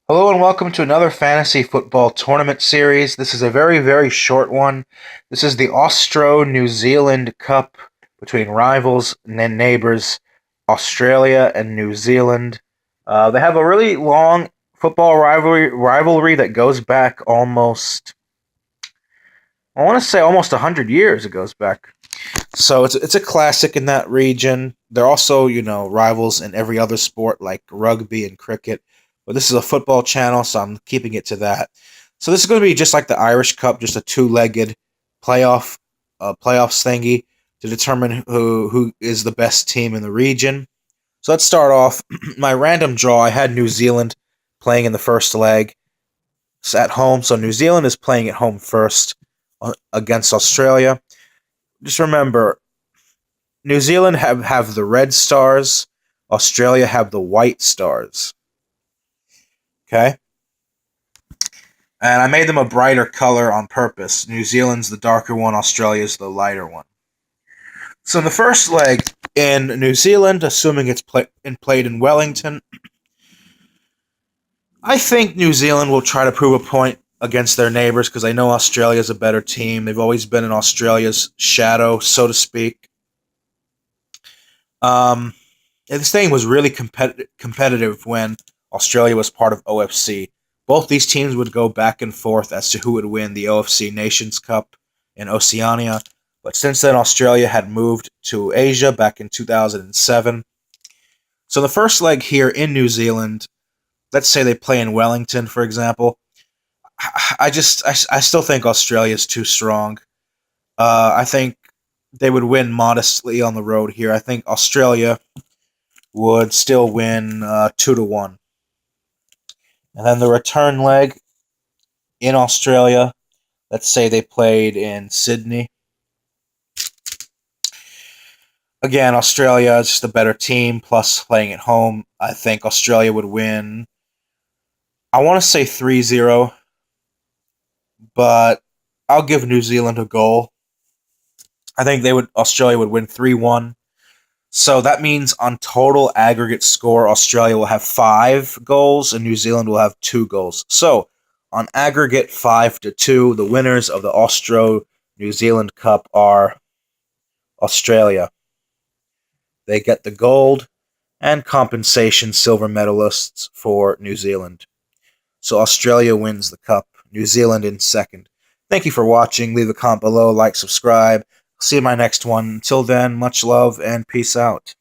Hello and welcome to another fantasy football tournament series. This is a very, very short one. This is the Austro-New Zealand Cup between rivals and neighbors, Australia and New Zealand. They have a really long football rivalry that goes back I want to say almost 100 years it goes back. So it's a classic in that region. They're also, rivals in every other sport like rugby and cricket. But this is a football channel, so I'm keeping it to that. So this is going to be just like the Irish Cup, just a two-legged playoffs thingy to determine who is the best team in the region. So let's start off. My random draw, I had New Zealand playing in the first leg. It's at home, so New Zealand is playing at home first against Australia. Just remember, New Zealand have the red stars. Australia have the white stars. Okay? And I made them a brighter color on purpose. New Zealand's the darker one, Australia's the lighter one. So in the first leg in New Zealand, assuming it's played in Wellington, I think New Zealand will try to prove a point against their neighbors because I know Australia's a better team. They've always been in Australia's shadow, so to speak. This thing was really competitive when Australia was part of OFC. Both these teams would go back and forth as to who would win the OFC Nations Cup in Oceania. But since then, Australia had moved to Asia back in 2007. So the first leg here in New Zealand, let's say they play in Wellington, for example. I still think Australia is too strong. I think they would win modestly on the road here. I think Australia would still win 2-1. And then the return leg in Australia, let's say they played in Sydney. Again, Australia is just a better team, plus playing at home. I think Australia would win, I want to say 3-0, but I'll give New Zealand a goal. I think Australia would win 3-1. So that means on total aggregate score, Australia will have 5 goals and New Zealand will have 2 goals. So on aggregate 5-2, the winners of the Austro-New Zealand Cup are Australia. They get the gold and compensation silver medalists for New Zealand. So Australia wins the cup, New Zealand in second. Thank you for watching. Leave a comment below, like, subscribe. See you in my next one. Until then, much love and peace out.